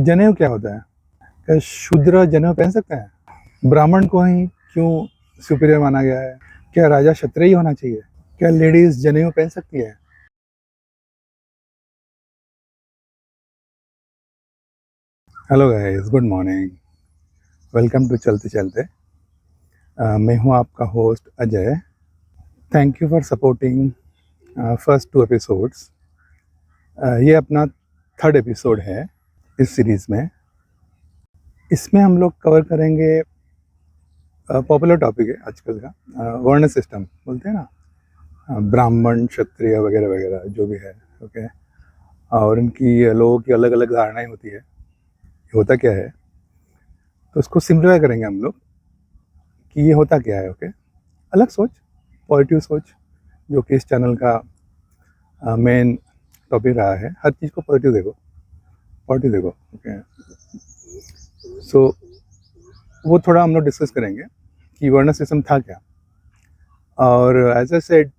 जनेऊ क्या होता है? क्या शूद्र जनेऊ पहन सकते हैं? ब्राह्मण को ही क्यों सुपीरियर माना गया है? क्या राजा क्षत्रिय होना चाहिए? क्या लेडीज जनेऊ पहन सकती है? Hello guys, good morning. Welcome to चलते चलते। मैं हूं आपका host Ajay. Thank you for supporting first 2 episodes. ये अपना थर्ड एपिसोड है इस सीरीज़ में। इसमें हम लोग कवर करेंगे पॉपुलर टॉपिक है आजकल का, वर्ण सिस्टम बोलते हैं ना, ब्राह्मण क्षत्रिय वगैरह वगैरह जो भी है। ओके, और इनकी लोगों की अलग अलग धारणाएं होती है, होता क्या है। तो उसको सिम्प्लीफाई करेंगे हम लोग कि ये होता क्या है। ओके, अलग सोच, पॉजिटिव सोच, जो कि इस चैनल का मेन टॉपिक रहा है। हर चीज़ को पॉजिटिव देखो, पॉजिटिव देखो। ओके, सो वो थोड़ा हम लोग डिस्कस करेंगे कि वर्ण सिस्टम था क्या। और एज ए सेड,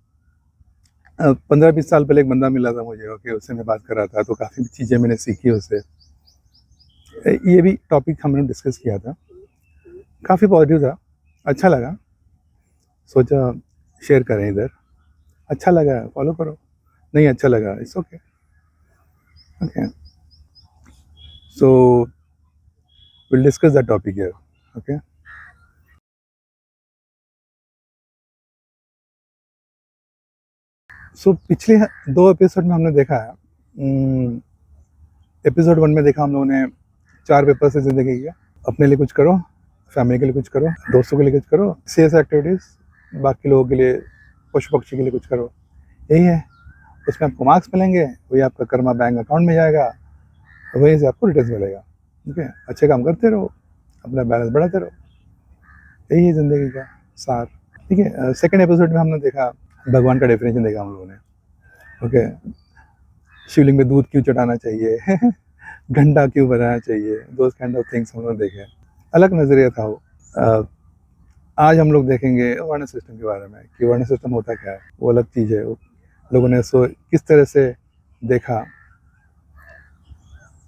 15-20 साल पहले एक बंदा मिला था मुझे। ओके, उससे मैं बात कर रहा था, तो काफ़ी चीज़ें मैंने सीखी उससे। ये भी टॉपिक हमने डिस्कस किया था, काफ़ी पॉजिटिव था, अच्छा लगा, सोचा शेयर करें इधर। अच्छा लगा फॉलो करो, नहीं अच्छा लगा it's okay. Okay, so will discuss the topic here. Okay, so पिछले 2 एपिसोड में हमने देखा है, एपिसोड 1 में देखा हम लोगों ने 4 पेपर से ज़िंदगी किया। अपने लिए कुछ करो, फैमिली के लिए कुछ करो, दोस्तों के लिए कुछ करो, सीरियस एक्टिविटीज़, बाकी लोगों के लिए, पशु पक्षी के लिए कुछ करो। यही है, उसमें आपको मार्क्स मिलेंगे, वही आपका कर्मा बैंक अकाउंट में जाएगा, वहीं से आपको रिटर्न मिलेगा। ठीक है, अच्छे काम करते रहो, अपना बैलेंस बढ़ाते रहो, यही है ज़िंदगी का सार। ठीक है, सेकेंड एपिसोड में हमने देखा, भगवान का डेफिनेशन देखा हम लोगों ने। ओके, शिवलिंग में दूध क्यों चढ़ाना चाहिए घंटा क्यों बनाना चाहिए, दोज काइंड ऑफ थिंग्स हम लोग देखे। अलग नज़रिया था वो। आज हम लोग देखेंगे वर्ण सिस्टम के बारे में कि वर्ण सिस्टम होता क्या है। वो अलग चीज़ है, लोगों ने उसको किस तरह से देखा,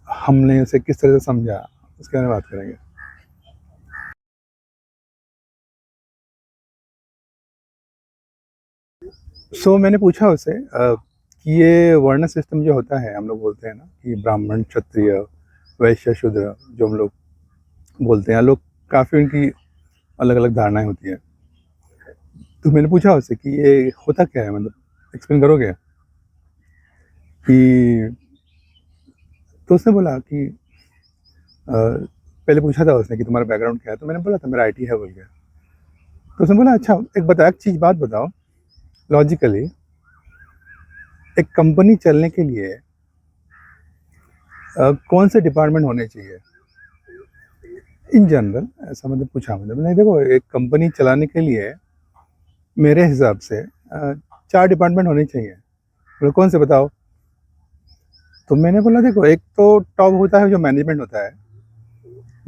हमने उसे किस तरह से समझा, उसके बारे में बात करेंगे। सो मैंने पूछा उससे कि ये वर्ण सिस्टम जो होता है, हम लोग बोलते हैं ना कि ब्राह्मण क्षत्रिय वैश्य शूद्र, जो हम लोग बोलते हैं, लोग काफ़ी उनकी अलग अलग धारणाएं होती है। तो मैंने पूछा उससे कि ये होता क्या है, मतलब एक्सप्लेन करोगे कि। तो उसने बोला कि पहले पूछा था उसने कि तुम्हारा बैकग्राउंड क्या है, तो मैंने बोला था मेरा आईटी है बोल के। तो उसने बोला अच्छा एक चीज़ बात बताओ, लॉजिकली एक कंपनी चलने के लिए कौन से डिपार्टमेंट होने चाहिए इन जनरल, ऐसा मतलब पूछा। मतलब नहीं, देखो एक कंपनी चलाने के लिए मेरे हिसाब से 4 डिपार्टमेंट होने चाहिए। बोले कौन से बताओ। तो मैंने बोला देखो, एक तो टॉप होता है जो मैनेजमेंट होता है,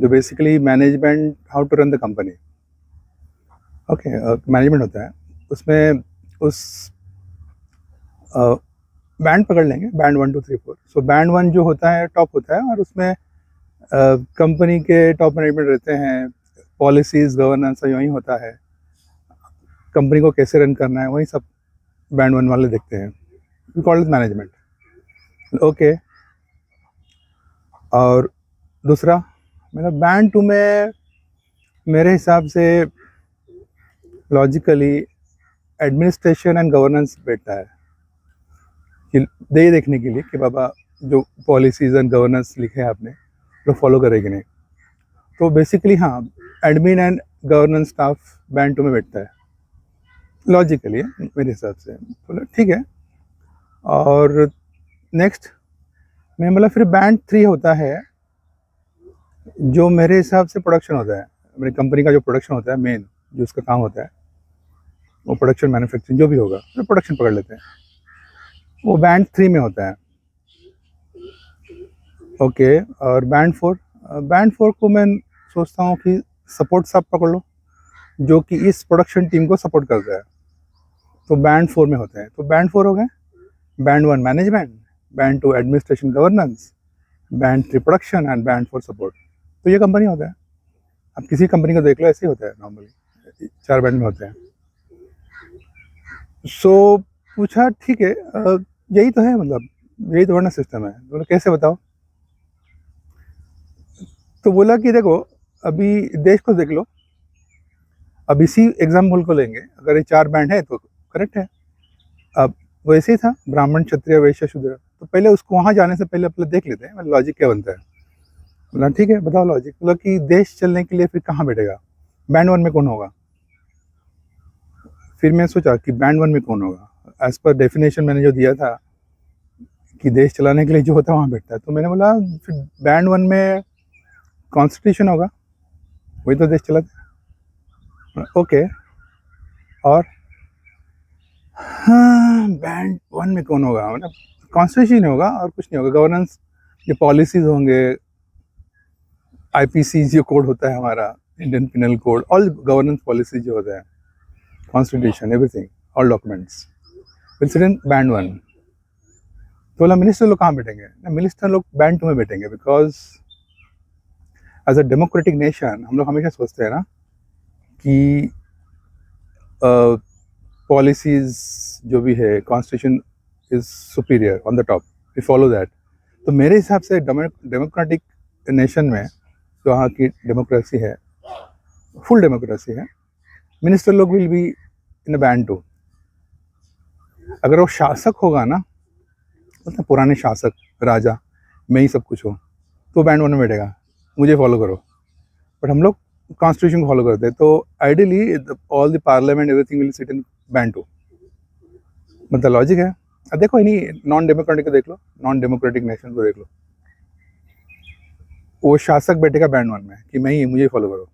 जो basically management, how to run the company. Okay, management होता है, उसमें उस बैंड पकड़ लेंगे, बैंड 1 2 3 4। सो बैंड 1 जो होता है टॉप होता है, और उसमें कंपनी के टॉप मैनेजमेंट रहते हैं, पॉलिसीज गवर्नेंस यही होता है, कंपनी को कैसे रन करना है, वही सब बैंड 1 वाले देखते हैं, we call it management. Okay, और दूसरा मतलब बैंड 2 में मेरे हिसाब से लॉजिकली एडमिनिस्ट्रेशन एंड गवर्नेंस बैठता है, कि ये देखने के लिए कि बाबा जो पॉलिसीज एंड गवर्नेंस लिखे हैं आपने, लोग फॉलो करेंगे नहीं। तो बेसिकली हाँ, admin and governance staff band 2 में बैठता है लॉजिकली, मेरे हिसाब से। बोला ठीक है। और नेक्स्ट में मतलब फिर बैंड 3 होता है, जो मेरे हिसाब से प्रोडक्शन होता है, मेरी कंपनी का जो प्रोडक्शन होता है, मेन जो उसका काम होता है, वो प्रोडक्शन मैन्युफैक्चरिंग जो भी होगा, तो प्रोडक्शन पकड़ लेते हैं, वो बैंड 3 में होता है। ओके, और बैंड 4 को मैं सोचता हूँ कि सपोर्ट सब पकड़ लो, जो कि इस प्रोडक्शन टीम को सपोर्ट करता है, तो बैंड 4 में होते हैं। तो बैंड 4 हो गए, band 1 management, band 2 administration governance, band 3 production and band 4 support. तो ये कंपनी होता है। अब किसी कंपनी को देख लो, ऐसे ही होता है नॉर्मली, 4 बैंड में होते हैं। सो पूछा ठीक है, यही तो है, मतलब यही तो वरना सिस्टम है। बोला कैसे बताओ? तो बोला कि देखो, अभी देश को देख लो, अब इसी एग्जाम्पल को लेंगे, अगर ये 4 बैंड है तो करेक्ट है। अब वैसे ही था, ब्राह्मण क्षत्रिय वैश्य शूद्र, तो पहले उसको वहाँ जाने से पहले अपने देख लेते हैं लॉजिक क्या बनता है। बोला ठीक है, बताओ लॉजिक। बोला कि देश चलने के लिए फिर कहाँ बैठेगा, बैंड 1 में कौन होगा? फिर मैं सोचा कि बैंड 1 में कौन होगा। एज पर डेफिनेशन मैंने जो दिया था कि देश चलाने के लिए जो होता है वहाँ बैठता है, तो मैंने बोला फिर बैंड 1 में कॉन्स्टिट्यूशन होगा, वही तो देश चलाता है। ओके, और हाँ, बैंड 1 में कौन होगा? मतलब कॉन्स्टिट्यूशन होगा और कुछ नहीं होगा। गवर्नेंस, ये पॉलिसीज होंगे, आईपीसी जो कोड होता है हमारा, Indian penal code, all governance policy जो होता है, constitution, everything, all documents will sit in band 1। तो बोला मिनिस्टर लोग कहाँ बैठेंगे? ना, मिनिस्टर लोग बैंड 2 में बैठेंगे, because as a democratic nation हम लोग हमेशा सोचते हैं ना कि पॉलिसीज जो भी है, constitution is superior on the top, we follow that. तो मेरे हिसाब से डेमोक्रेटिक नेशन में जो वहाँ की डेमोक्रेसी है, फुल डेमोक्रेसी है, मिनिस्टर लोग will be in a band 2। अगर वो शासक होगा ना, मतलब पुराने शासक राजा, मैं ही सब कुछ हो, तो बैंड 1 में बैठेगा, मुझे फॉलो करो। बट हम लोग कॉन्स्टिट्यूशन को फॉलो करते हैं, तो ideally all the parliament everything will sit in band 2। मतलब लॉजिक है। अब देखो, नहीं, नॉन डेमोक्रेटिक को देख लो, नॉन डेमोक्रेटिक नेशन को देख लो, वो शासक बैठेगा बैंड 1 में कि मैं ही, मुझे फॉलो करो।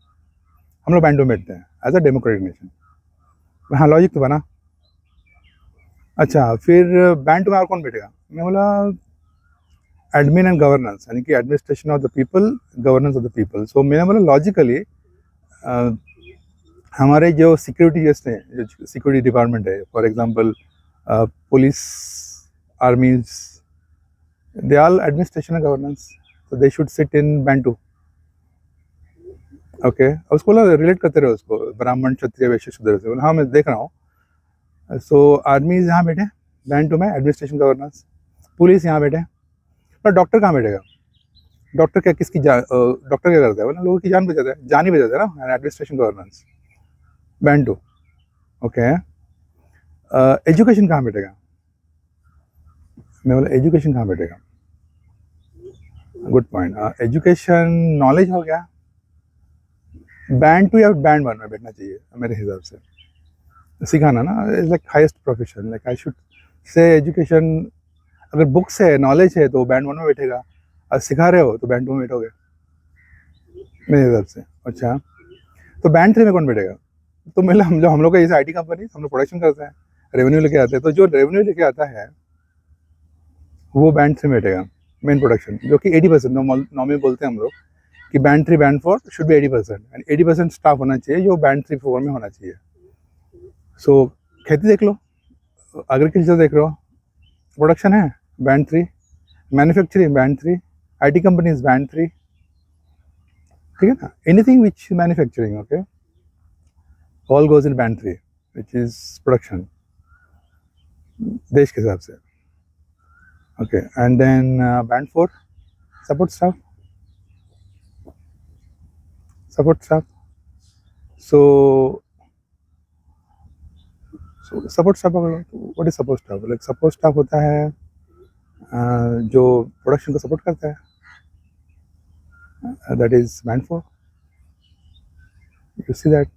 हम लोग बैंड 2 में बैठते हैं एज अ डेमोक्रेटिक नेशन। हाँ, लॉजिक तो बना। अच्छा, फिर बैंड 2 में और कौन बैठेगा? मैं बोला एडमिन एंड गवर्नेंस, यानी कि administration of the people, governance of the people. So मैंने बोला लॉजिकली हमारे जो सिक्योरिटी जैसे हैं, जो सिक्योरिटी डिपार्टमेंट है, for example police, armies, they all administration and governance, so they should sit in band 2। Okay, उसको रिलेट करते रहे उसको ब्राह्मण क्षत्रिय वैश्य शूद्र से। हाँ, मैं देख रहा हूँ। सो आर्मी यहाँ बैठे बैंड 2 में, एडमिनिस्ट्रेशन गवर्नेंस। पुलिस यहाँ बैठे, पर डॉक्टर कहाँ बैठेगा? डॉक्टर क्या, किसकी जान, डॉक्टर क्या करता है? वो लोगों की जान बचाता है, जान ही बचाता है ना, administration governance, band 2। Okay, education कहाँ बैठेगा? मैं बोला एजुकेशन कहाँ बैठेगा? Good point. एजुकेशन नॉलेज हो गया, बैंड 2 या बैंड 1 में बैठना चाहिए मेरे हिसाब से। सिखाना ना is like highest profession, like I should say education. अगर बुक्स है, नॉलेज है, तो बैंड 1 में बैठेगा, और सिखा रहे हो तो बैंड 2 में बैठोगे मेरे हिसाब से। अच्छा, तो बैंड 3 में कौन बैठेगा? तो मतलब हम लोग का जैसे आईटी कंपनी, हम लोग प्रोडक्शन करते हैं, रेवेन्यू लेके आते हैं, तो जो रेवेन्यू लेके आता है वो बैंड 3 में बैठेगा, मेन प्रोडक्शन, जो कि 80% नॉर्मली बोलते हैं हम लोग कि band 3 band 4 should be 80%, and 80% staff होना चाहिए जो बैंड 3 4 में होना चाहिए। सो खेती देख लो, एग्रीकल्चर देख लो, प्रोडक्शन है band 3, manufacturing band 3, IT companies band 3, ठीक है ना, anything which manufacturing, okay, all goes in band 3 which is production देश के हिसाब से। Okay, and then band 4 support staff, support staff. So support staff, what is support staff? Like support staff होता है जो प्रोडक्शन को सपोर्ट करता है, that is band 4। You see that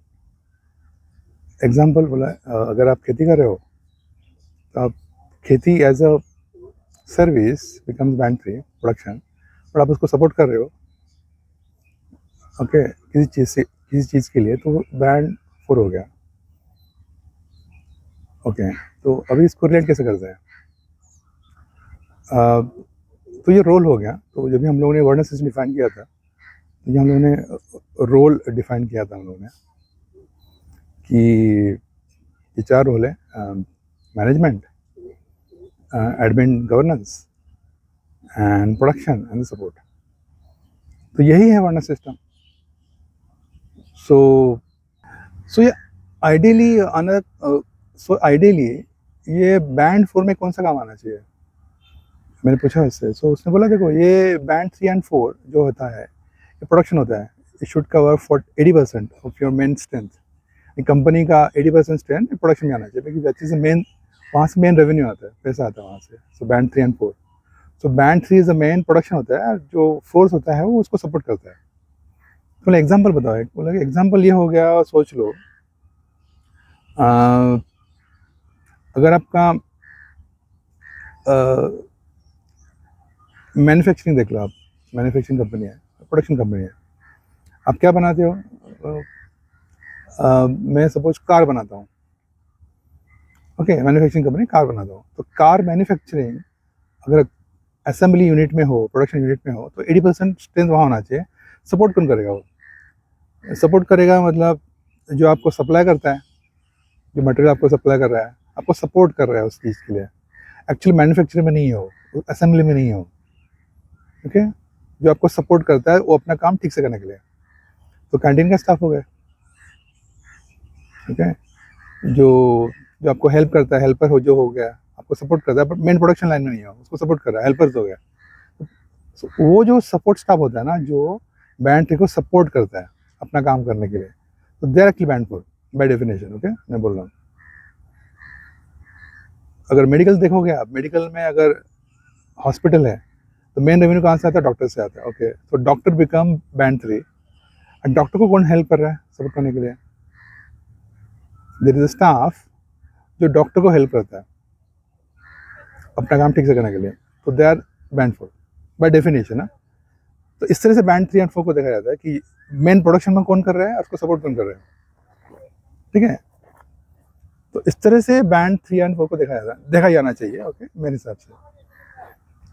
example बोला, अगर आप खेती कर रहे हो तो आप खेती as a service becomes band 3 production, और आप उसको सपोर्ट कर रहे हो, ओके, किसी चीज़ के लिए, तो बैंड 4 हो गया। ओके, तो अभी इसको रिलेट कैसे करते हैं? तो ये रोल हो गया। तो जब भी हम लोगों ने वर्डनेस सिस्टम डिफाइन किया था, तो ये हम लोगों ने रोल डिफाइन किया था हम लोगों ने कि ये 4 रोल है, management, admin, governance and production and the support. तो यही है वर्ना सिस्टम. सो ये आइडियली ये बैंड 4 में कौन सा काम आना चाहिए, मैंने पूछा उससे. सो उसने बोला देखो ये बैंड 3 and 4 जो होता है ये प्रोडक्शन होता है. It should cover for 80% of your main strength. Company का 80% स्ट्रेंथ प्रोडक्शन में आना चाहिए क्योंकि दैट इज मेन, वहाँ से मेन रेवेन्यू आता है, पैसा आता है वहाँ से. So band 3 and 4. So band 3 is the main production होता है, जो फोर्स होता है वो उसको सपोर्ट करता है. तो एग्जाम्पल बताओ. बोला एग्जाम्पल ये हो गया, सोच लो अगर आपका मैन्युफैक्चरिंग देख लो. आप मैन्युफैक्चरिंग कंपनी है, प्रोडक्शन कंपनी है, आप क्या बनाते हो. मैं सपोज कार बनाता हूँ. ओके, मैन्युफैक्चरिंग कंपनी कार बनाता हूँ. तो कार मैन्युफैक्चरिंग अगर असेंबली यूनिट में हो, प्रोडक्शन यूनिट में हो, तो 80% स्ट्रेंथ वहाँ होना चाहिए. सपोर्ट कौन करेगा? वो सपोर्ट करेगा मतलब जो आपको सप्लाई करता है, जो मटेरियल आपको सप्लाई कर रहा है, आपको सपोर्ट कर रहा है उस चीज़ के लिए. एक्चुअली मैन्युफैक्चरिंग में नहीं हो, असेंबली में नहीं हो. ओके, जो आपको सपोर्ट करता है वो अपना काम ठीक से करने के लिए. तो कैंटीन का स्टाफ हो गया. ओके, जो जो आपको हेल्प करता है, हेल्पर हो जो हो गया, आपको सपोर्ट करता है, बट मेन प्रोडक्शन लाइन में नहीं हो, उसको सपोर्ट कर रहा है, हेल्पर्स हो गया. तो वो जो सपोर्ट स्टाफ होता है ना, जो बैंड 3 को सपोर्ट करता है अपना काम करने के लिए, तो they are actually band 4 by definition. Okay, मैं बोल रहा हूँ. अगर मेडिकल देखोगे आप, मेडिकल में अगर हॉस्पिटल है तो मेन रेवेन्यू कहाँ से आता है? डॉक्टर से आता है. ओके, तो डॉक्टर बिकम बैंड 3. और डॉक्टर को कौन हेल्प कर रहा है सपोर्ट करने के लिए? देयर इज अ स्टाफ जो डॉक्टर को हेल्प करता है अपना काम ठीक से करने के लिए. तो they are band 4 by definition. तो इस तरह से बैंड 3 and 4 को देखा जाता है कि मेन प्रोडक्शन में कौन कर रहा है और उसको सपोर्ट कौन कर रहा है. ठीक है, तो इस तरह से बैंड 3 and 4 को देखा जाना चाहिए. ओके, मेरे हिसाब से.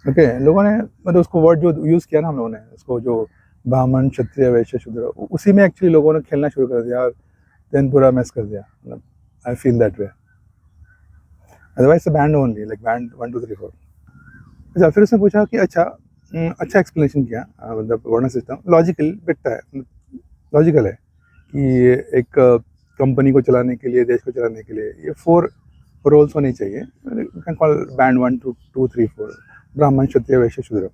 ओके, लोगों ने मतलब उसको वर्ड जो यूज़ किया ना हम लोगों ने, उसको जो ब्राह्मण क्षत्रिय वैश्य शूद्र, उसी में एक्चुअली लोगों ने खेलना शुरू कर दिया और देन पूरा मैस कर दिया. मतलब I feel that way. Otherwise band only like band 1 2 3 4. अच्छा, फिर उसने पूछा कि अच्छा एक्सप्लेनेशन किया. मतलब वर्ना सिस्टम लॉजिकल बिकता है, लॉजिकल है कि एक कंपनी को चलाने के लिए, देश को चलाने के लिए ये 4 रोल्स होने चाहिए. यू कैन कॉल बैंड 1 2 3 4, ब्राह्मण क्षत्रिय वैश्य शूद्र.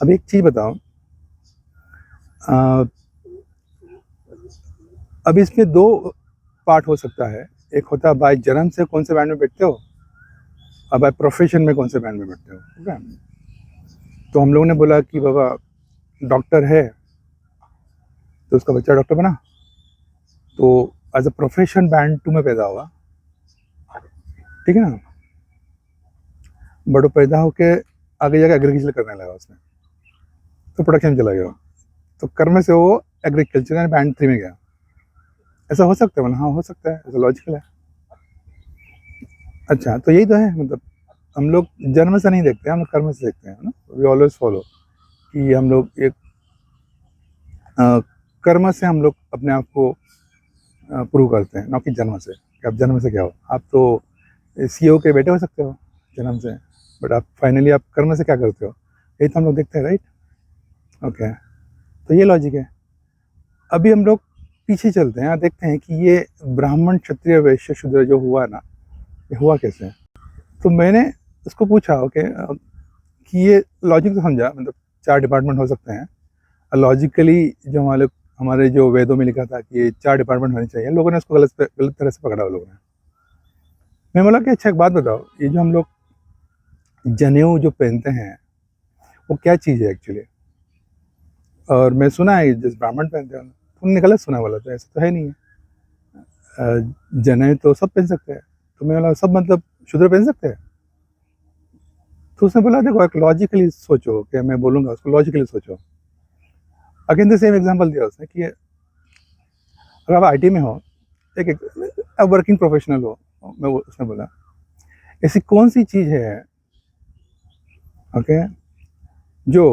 अब एक चीज़ बताओ, अब इसमें 2 पार्ट हो सकता है. एक होता है बाय जन्म से कौन से बैंड में बैठते हो, और बाय प्रोफेशन में कौन से बैंड में बैठते हो. ठीक है, तो हम लोगों ने बोला कि बाबा डॉक्टर है तो उसका बच्चा डॉक्टर बना, तो एज अ प्रोफेशन बैंड 2 में पैदा हुआ. ठीक है ना, बट वो पैदा होके आगे जाके एग्रीकल्चर करने लगा उसने, तो प्रोडक्शन चला गया. तो कर्म से वो एग्रीकल्चर यानी बैंड 3 में गया. ऐसा हो सकता है? हाँ, हो सकता है, ऐसा लॉजिकल है. अच्छा, तो यही तो है. मतलब हम लोग जन्म से नहीं देखते, हम लोग कर्म से देखते हैं ना. वी ऑलवेज फॉलो कि हम लोग एक कर्म से हम लोग अपने आप को प्रूव करते हैं, ना कि जन्म से. कि आप जन्म से क्या हो, आप तो CEO के बेटे हो सकते हो जन्म से, बट आप फाइनली आप कर्म से क्या करते हो, यही तो हम लोग देखते हैं, राइट. ओके, तो ये लॉजिक है. अभी हम लोग पीछे चलते हैं, देखते हैं कि ये ब्राह्मण क्षत्रिय वैश्य शूद्र जो हुआ ना, ये हुआ कैसे. तो मैंने उसको पूछा ओके कि ये लॉजिक तो समझा, मतलब 4 डिपार्टमेंट हो सकते हैं. लॉजिकली जो हमारे जो वेदों में लिखा था कि ये 4 डिपार्टमेंट होने चाहिए, लोगों ने उसको गलत तरह से पकड़ा लोगों ने. मैं बोला कि अच्छा एक बात बताओ, ये जो हम लोग जनेऊ जो पहनते हैं वो क्या चीज़ है एक्चुअली. और मैं सुना है जिस ब्राह्मण पहनते हैं, तुमने गलत सुना बोला, तो ऐसा तो है नहीं है. जनेऊ तो सब पहन सकते हैं. तो मैं बोला सब मतलब शूद्र पहन सकते हैं. तो उसने बोला देखो एक लॉजिकली सोचो, कि मैं बोलूँगा उसको लॉजिकली सोचो. अगेन द सेम एग्जांपल दिया उसने कि अगर आप IT में हो, एक वर्किंग प्रोफेशनल हो, उसने बोला ऐसी कौन सी चीज़ है ओके जो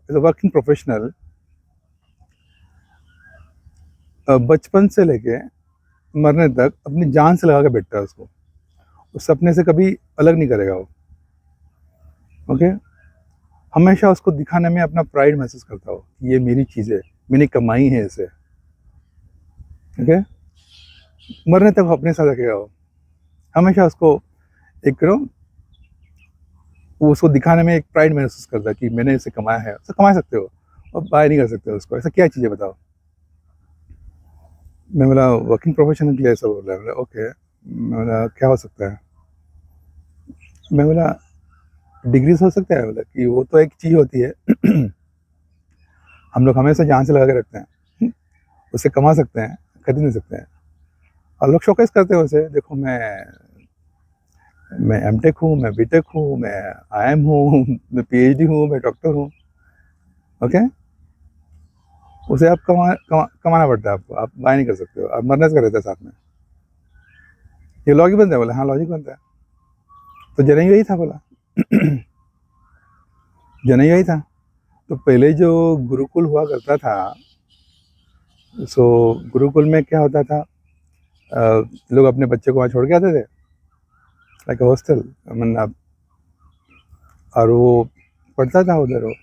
एज अ वर्किंग प्रोफेशनल बचपन से लेके मरने तक अपनी जान से लगा के बैठता है उसको, उस सपने से कभी अलग नहीं करेगा वो. ओके, हमेशा उसको दिखाने में अपना प्राइड महसूस करता हो कि ये मेरी चीज़ है, मैंने कमाई है इसे। ओके, मरने तक वो अपने साथ रखेगा वो, हमेशा उसको एक वो उसको दिखाने में एक प्राइड महसूस करता है कि मैंने इसे कमाया है। उसे कमा सकते हो और बाय नहीं कर सकते हो उसको, ऐसा क्या चीज़ है बताओ। मैं बोला वर्किंग प्रोफेशनल के लिए ऐसा बोल रहा है। बोला ओके, मैं बोला क्या हो सकता है। मैं बोला डिग्रीज हो सकता है। बोला कि वो तो एक चीज़ होती है हम लोग हमेशा जान से लगा के रखते हैं, उससे कमा सकते हैं, खरीद नहीं सकते हैं। और लोग शोकेस करते हैं उसे, देखो मैं एमटेक हूँ, मैं बीटेक हूँ, मैं आईएम हूँ, मैं पीएचडी हूँ, मैं डॉक्टर हूँ। ओके, उसे आप कमाना पड़ता है आपको, आप बाय नहीं कर सकते हो, आप मरने से रहते हैं साथ में। ये लॉजिक बनता है। बोला हाँ लॉजिक बनता है। तो जनई यही था। बोला जनई यही था। तो पहले जो गुरुकुल हुआ करता था, सो गुरुकुल में क्या होता था, लोग अपने बच्चे को वहाँ छोड़ के आते थे, लाइक हॉस्टल, मतलब, और वो पढ़ता था उधर वो,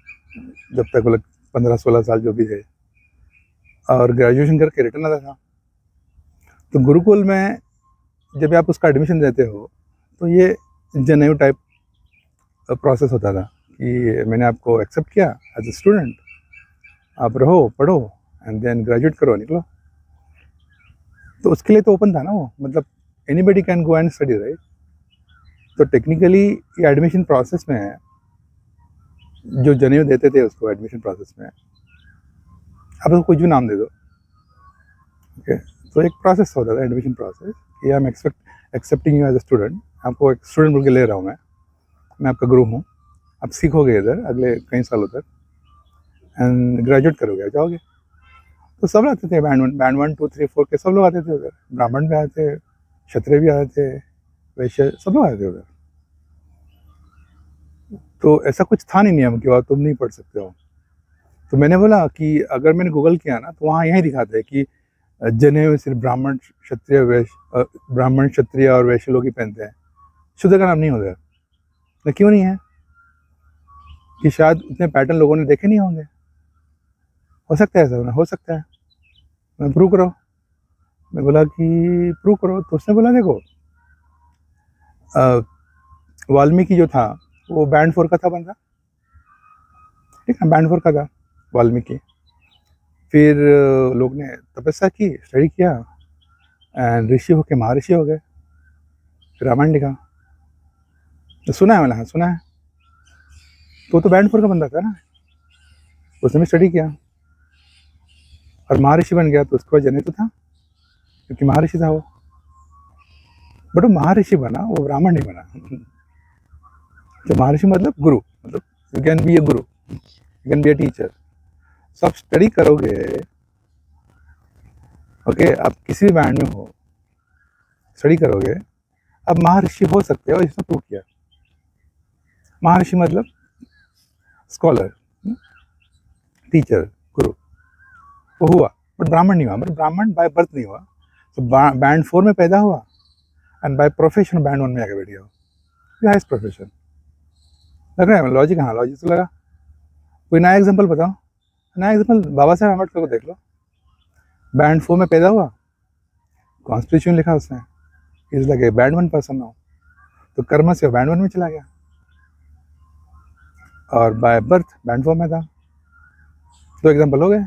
जब तक वो 15-16 साल जो भी है, और ग्रेजुएशन करके रिटर्न आता था। तो गुरुकुल में जब आप उसका एडमिशन देते हो तो ये जनेऊ टाइप प्रोसेस होता था कि मैंने आपको एक्सेप्ट किया एज ए स्टूडेंट, आप रहो, पढ़ो, एंड देन ग्रेजुएट करो, निकलो। तो उसके लिए तो ओपन था ना वो, मतलब anybody can go and study, right. तो टेक्निकली ये एडमिशन प्रोसेस में है, जो जनेऊ देते थे उसको एडमिशन प्रोसेस में, आप उसको कुछ भी नाम दे दो। ओके, तो एक प्रोसेस होता था एडमिशन प्रोसेस, कि I am accepting you as a student, आपको एक स्टूडेंट बोल के ले रहा हूँ मैं आपका गुरु हूँ, आप सीखोगे इधर अगले कई सालों तक, एंड ग्रेजुएट करोगे, जाओगे। तो सब आते थे, बैंड 1, 2, 3, 4 के सब लोग आते थे उधर, ब्राह्मण भी आते थे, क्षत्रिय भी आते थे, वैश्य, सब लोग आते थे उधर। तो ऐसा कुछ था नहीं नियम कि और तुम नहीं पढ़ सकते हो। तो मैंने बोला कि अगर मैंने गूगल किया ना तो वहाँ यही दिखाते हैं कि जनेऊ सिर्फ ब्राह्मण क्षत्रिय वैश्य, ब्राह्मण क्षत्रिय और वैश्य लोग ही पहनते हैं, शूद्र का नाम नहीं होता। तो क्यों नहीं है, कि शायद उतने पैटर्न लोगों ने देखे नहीं होंगे, हो सकता है ऐसा, हो सकता है। मैं प्रूव करो। मैं बोला कि प्रूव करो। तो उसने बोला देखो, वाल्मीकि जो था वो बैंड 4 का था बंदा, ठीक है, बैंड 4 का था वाल्मीकि। फिर लोग ने तपस्या की, स्टडी किया, एंड ऋषि होके महर्षि हो गए, फिर रामायण लिखा। तो सुना है, मैंने हाँ सुना है। तो बैंड 4 का बंदा था ना, उसने भी स्टडी किया और महर्षि बन गया। तो उसके बाद जने तो था, क्योंकि महर्षि था वो, बट वो महर्षि बना, वो ब्राह्मण नहीं बना। तो महर्षि मतलब गुरु, मतलब you can B A Guru, you can B a teacher. सब स्टडी करोगे, ओके, आप किसी भी बैंड में हो, स्टडी करोगे, अब महर्षि हो सकते हो, इसने प्रूव किया। महर्षि मतलब स्कॉलर, टीचर, गुरु, वो हुआ, बट ब्राह्मण नहीं हुआ, मतलब ब्राह्मण बाय बर्थ नहीं हुआ। तो बैंड 4 में पैदा हुआ, एंड बाय प्रोफेशन बैंड 1 में आके बैठ गया, हाईएस्ट प्रोफेशन। लग रहा है लॉजिक? हाँ लॉजिक तो लगा। कोई नया एग्जाम्पल बताओ, नया एग्जाम्पल। बाबा साहब अम्बेडकर को देख लो, बैंड 4 में पैदा हुआ, कॉन्स्टिट्यूशन लिखा उसने, is like A band 1 person now. तो कर्म से बैंड 1 में चला गया, और बाय बर्थ बैंड 4 में था। 2 एग्जाम्पल हो गए।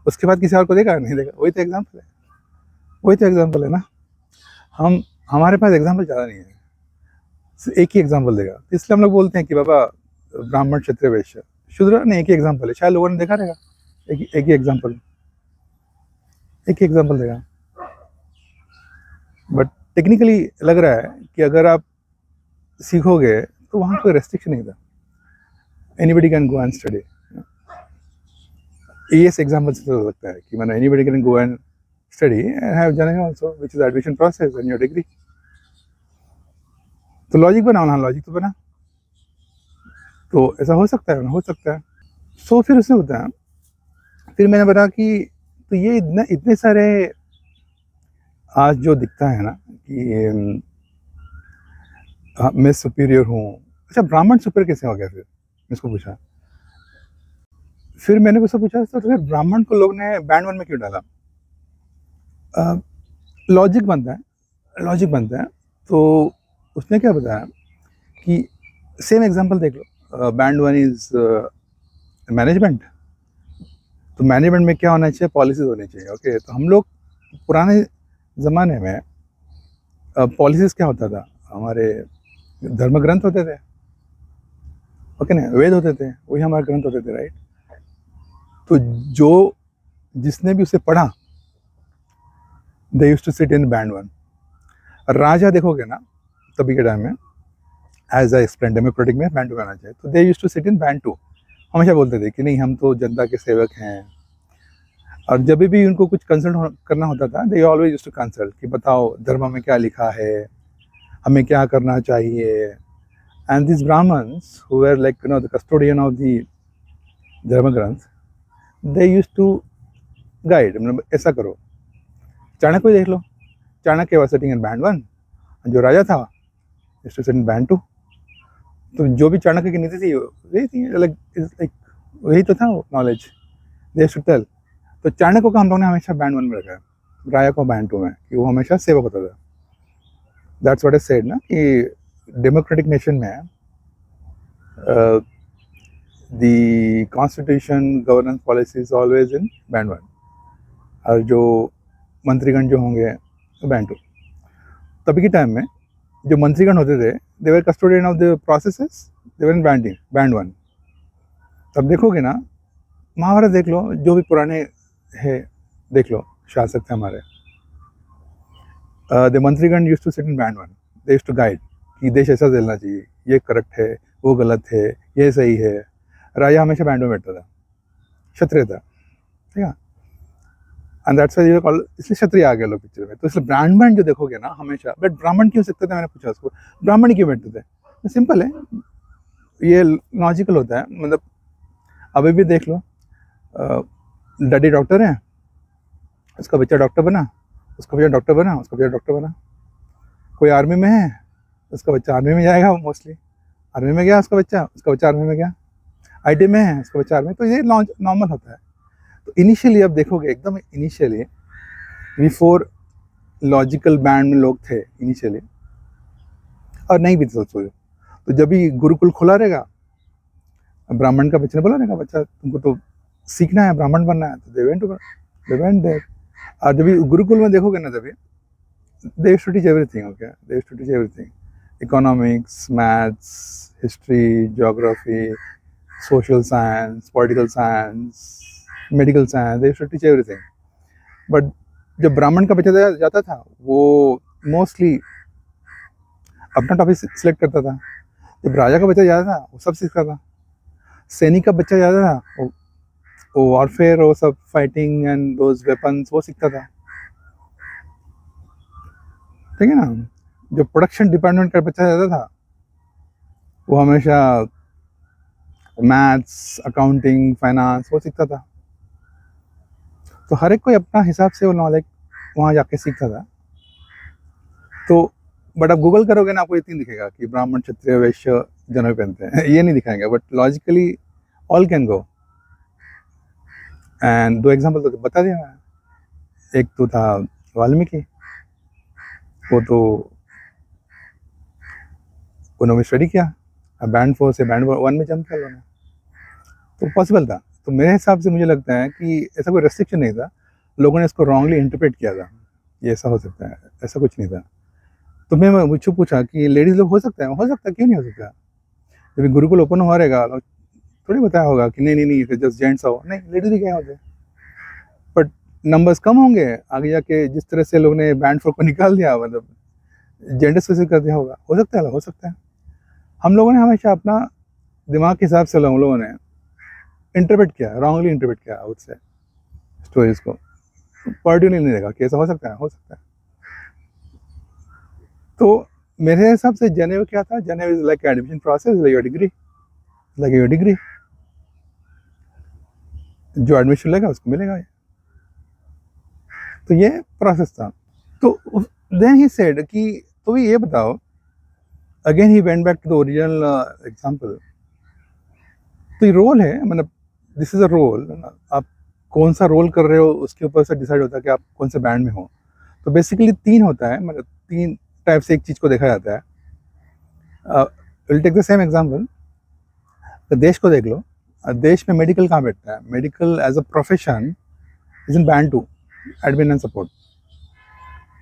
उसके बाद किसी और को देखा नहीं देखा, वही तो एग्जाम्पल है, वही तो एग्जाम्पल है ना। हमारे पास एग्जाम्पल ज़्यादा नहीं है, एक ही एग्जाम्पल देगा। तो इसलिए हम लोग बोलते हैं कि बाबा ब्राह्मण क्षत्रिय वैश्य शूद्र, नहीं, एक ही एग्जाम्पल है, शायद लोगों ने देखा रहेगा, एक ही एग्जाम्पल, एक ही एग्जाम्पल देगा। बट टेक्निकली लग रहा है कि अगर आप सीखोगे तो वहाँ कोई रेस्ट्रिक्शन नहीं था, anybody can go and study. S example से तो लगता है कि मैंने anybody can go and study and have general also, which is admission process and your degree. तो लॉजिक बनाओ ना, लॉजिक तो बना। तो ऐसा हो सकता है ना, हो सकता है। सो फिर उसने बताया, फिर मैंने बताया कि तो ये इतने सारे आज जो दिखता है ना कि मैं सुपीरियर हूँ। अच्छा, ब्राह्मण सुपीरियर कैसे हो गया फिर? इसको पूछा। फिर मैंने उससे पूछा तो फिर ब्राह्मण को लोग ने बैंड 1 में क्यों डाला? लॉजिक बनता है। तो उसने क्या बताया कि सेम एग्जांपल देख लो, बैंड 1 इज मैनेजमेंट। तो मैनेजमेंट में क्या होना चाहिए? पॉलिसीज होनी चाहिए। ओके, तो हम लोग पुराने ज़माने में पॉलिसीज क्या होता था? हमारे धर्म ग्रंथ होते थे, ओके ना, वेद होते थे, वही हमारे ग्रंथ होते थे, राइट? तो जो जिसने भी उसे पढ़ा, they used to sit in band 1। राजा देखोगे ना तभी के टाइम में, एज आई एक्सप्लेन, डेमोक्रेटिक में बैंड 2 आना चाहिए, तो they used to sit in band 2। हमेशा बोलते थे कि नहीं, हम तो जनता के सेवक हैं। और जब भी उनको कुछ कंसल्ट करना होता था, they always used to consult कि बताओ धर्म में क्या लिखा है, हमें क्या करना चाहिए। And this Brahmins who were like the custodian of the dharma granth, they used to guide, मतलब ऐसा करो। चाणक्य को देख लो, Chanakya was sitting in band 1, जो राजा था used to sit in band 2। तो जो भी चाणक्य की नीति थी वही थी, लाइक वही तो था नॉलेज, दे शुड टेल। तो चाणक्य को हम लोग ने हमेशा बैंड 1 में रखा है, राजा को बैंड 2 में, कि वो हमेशा सेवक होता था। दैट्स व्हाट आई सेड ना, कि डेमोक्रेटिक नेशन में the constitution governance policy is always in band 1, और जो मंत्रीगण जो होंगे तो बैंड 2। तभी के टाइम में जो मंत्रीगण होते थे, they were custodian of the processes, they were in band 1। तब देखोगे ना, महाभारत देख लो, जो भी पुराने है देख लो, शासक थे हमारे, द मंत्रीगण used to sit in band 1, they used to guide कि देश ऐसा चलना चाहिए, ये करेक्ट है, वो गलत है, ये सही है। राजा हमेशा बैंड में बैठता था, क्षत्रिय था, ठीक है। एंड दैट्स व्हाई कॉल, इसलिए क्षत्रिय आ गए लोग पिक्चर में। तो इसलिए ब्राह्मण जो देखोगे ना हमेशा, बट ब्राह्मण क्यों सकते थे? मैंने पूछा उसको, ब्राह्मण क्यों बैठते थे? सिंपल है, ये लॉजिकल होता है। मतलब अभी भी देख लो, डैडी डॉक्टर है, उसका बच्चा डॉक्टर बना, उसका बच्चा डॉक्टर बना, उसका बच्चा डॉक्टर बना। कोई आर्मी में है, उसका बच्चा आर्मी में जाएगा, मोस्टली आर्मी में गया उसका बच्चा आर्मी में गया। आईटी में है, उसका बच्चा आर्मी। तो ये नॉर्मल होता है। तो इनिशियली अब देखोगे, एकदम इनिशियली बिफोर लॉजिकल बैंड में लोग थे इनिशियली, और नहीं भी सोचो, तो जब भी गुरुकुल खुला रहेगा, ब्राह्मण का बच्चे ने बोला रहेगा, बच्चा तुमको तो सीखना है, ब्राह्मण बनना है, तो दे वेंट देयर। और जब भी गुरुकुल में देखोगे ना, तभी they used to teach everything, okay? They used to teach everything. Economics, maths, history, geography, social science, political science, medical science, they used to teach everything. But जब ब्राह्मण का बच्चा जाता था, वो मोस्टली अपना टॉपिक सिलेक्ट करता था। जब राजा का बच्चा जाता था, वो सब सीखता था। सैनिक का बच्चा जाता था, वो वॉरफेयर, वो सब फाइटिंग एंड दोज वेपन्स, वो सीखता था, ठीक है ना। जो प्रोडक्शन डिपार्टमेंट का बच्चा जाता था, वो हमेशा मैथ्स, अकाउंटिंग, फाइनेंस, वो सीखता था। तो हर एक कोई अपना हिसाब से वो नॉलेज वहाँ जाके सीखता था। तो बट आप गूगल करोगे ना, आपको इतनी दिखेगा कि ब्राह्मण, क्षत्रिय, वैश्य जनेऊ पहनते हैं, ये नहीं दिखाएंगे। But logically all can go. And 2 example तो बता दिया मैं। एक तो था वाल्मीकि, वो तो उन्होंने स्टडी किया, बैंड 4 से बैंड 1 में जंप किया उन्होंने, तो पॉसिबल था। तो मेरे हिसाब से मुझे लगता है कि ऐसा कोई रेस्ट्रिक्शन नहीं था, लोगों ने इसको रॉन्गली इंटरप्रेट किया था, ये ऐसा हो सकता है, ऐसा कुछ नहीं था। तो मैं मुझसे पूछा कि लेडीज़ लोग हो सकता है, क्यों नहीं हो सकता? जब गुरुकुल ओपन हो रहेगा, थोड़ी बताया होगा कि नहीं जस्ट जेंट्स आओ, नहीं, लेडीज भी क्या होते हैं। बट नंबर्स कम होंगे आगे जाके, जिस तरह से लोग ने बैंड 4 को निकाल दिया, मतलब जेंडर स्पेसिफिक कर दिया होगा। हो सकता है। हम लोगों ने हमेशा अपना दिमाग के हिसाब से हम लोगों ने इंटरप्रेट किया, रॉन्गली इंटरप्रेट किया उससे स्टोरीज को, पर्टिकुलरली नहीं देखा कि ऐसा हो सकता है। तो मेरे हिसाब से जनेऊ क्या था? जनेऊ is like admission process, like your degree, जो एडमिशन लेगा उसको मिलेगा। तो ये प्रोसेस था। तो देन ही सेड कि तो ये बताओ, again he went back to the original example, तो ये रोल है, मतलब दिस इज़ अ रोल। आप कौन सा रोल कर रहे हो उसके ऊपर से डिसाइड होता है कि आप कौन से बैंड में हो। तो बेसिकली 3 होता है, मतलब 3 टाइप से एक चीज़ को देखा जाता है। Will take the same example. तो देश को देख लो। देश में मेडिकल कहाँ बैठता है? Medical as a profession is in band 2, admin and support.